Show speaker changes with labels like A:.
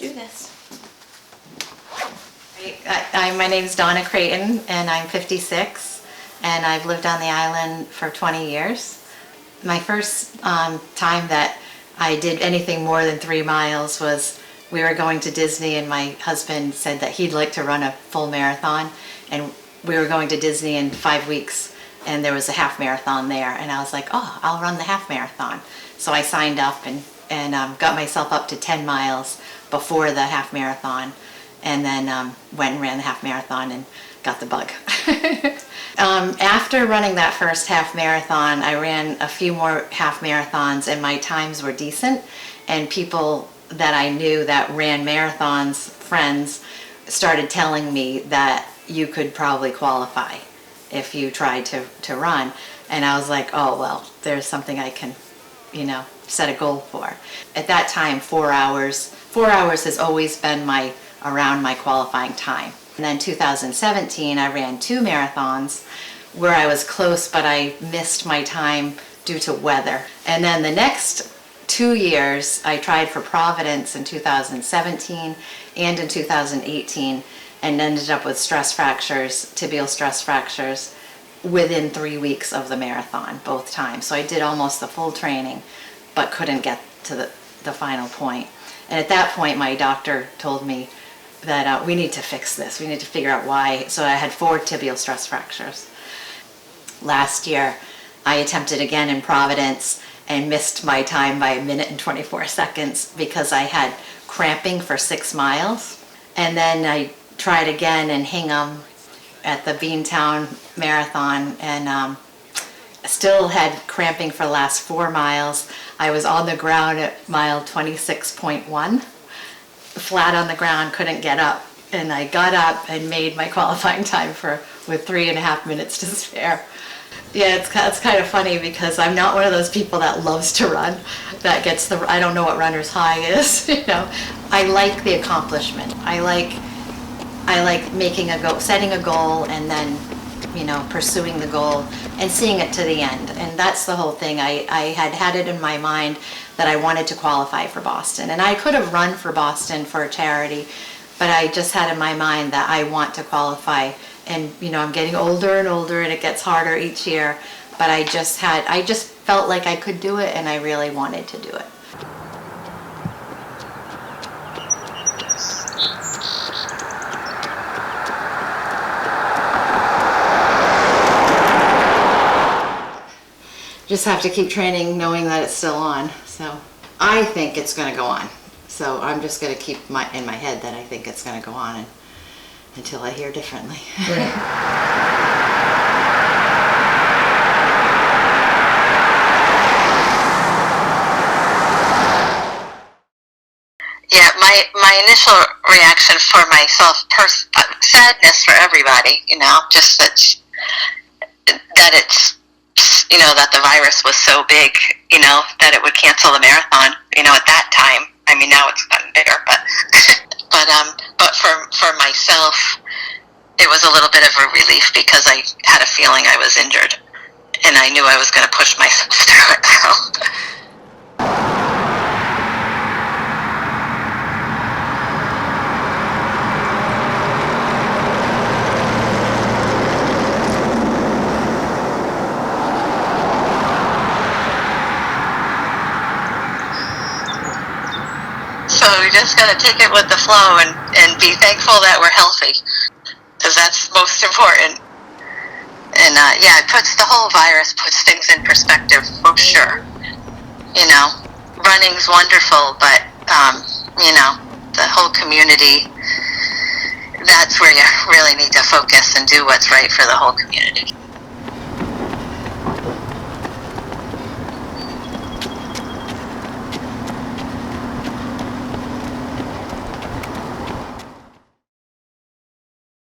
A: do this.
B: My name's Donna Creighton, and I'm 56, and I've lived on the island for 20 years. My first time that I did anything more than 3 miles was we were going to Disney, and my husband said that he'd like to run a full marathon, and we were going to Disney in 5 weeks, and there was a half marathon there, and I was like, oh, I'll run the half marathon. So I signed up and got myself up to 10 miles before the half marathon, and then went and ran the half marathon and got the bug. After running that first half marathon, I ran a few more half marathons, and my times were decent, and people that I knew that ran marathons, friends, started telling me that you could probably qualify if you tried to run. And I was like, oh, well, there's something I can, set a goal for. At that time, 4 hours. 4 hours has always been around my qualifying time. And then 2017, I ran 2 marathons where I was close, but I missed my time due to weather. And then the next 2 years, I tried for Providence in 2017 and in 2018, and ended up with stress fractures, tibial stress fractures, within 3 weeks of the marathon, both times. So I did almost the full training, but couldn't get to the final point. And at that point, my doctor told me that we need to fix this. We need to figure out why. So I had 4 tibial stress fractures. Last year, I attempted again in Providence and missed my time by 1 minute and 24 seconds because I had cramping for 6 miles. And then I tried again in Hingham at the Beantown Marathon, and still had cramping for the last 4 miles. I was on the ground at mile 26.1, flat on the ground, couldn't get up. And I got up and made my qualifying time with 3.5 minutes to spare. Yeah, it's kind of funny because I'm not one of those people that loves to run, that gets I don't know what runner's high is, I like the accomplishment. I like making a goal, setting a goal, and then, pursuing the goal and seeing it to the end. And that's the whole thing. I had it in my mind that I wanted to qualify for Boston. And I could have run for Boston for a charity, but I just had in my mind that I want to qualify. And, I'm getting older and older, and it gets harder each year. But I just felt like I could do it, and I really wanted to do it. Just have to keep training knowing that it's still on. So I think it's going to go on. So I'm just going to keep in my head that I think it's going to go on until I hear differently.
A: Right.
C: Yeah, my initial reaction for myself, sadness for everybody, just that it's, that the virus was so big, that it would cancel the marathon, at that time. I mean, now it's gotten bigger, but but for myself, it was a little bit of a relief because I had a feeling I was injured, and I knew I was going to push myself through it. So. So we just got to take it with the flow and be thankful that we're healthy, because that's most important. And it puts the whole virus puts things in perspective for sure. Running's wonderful, but the whole community, that's where you really need to focus and do what's right for the whole community.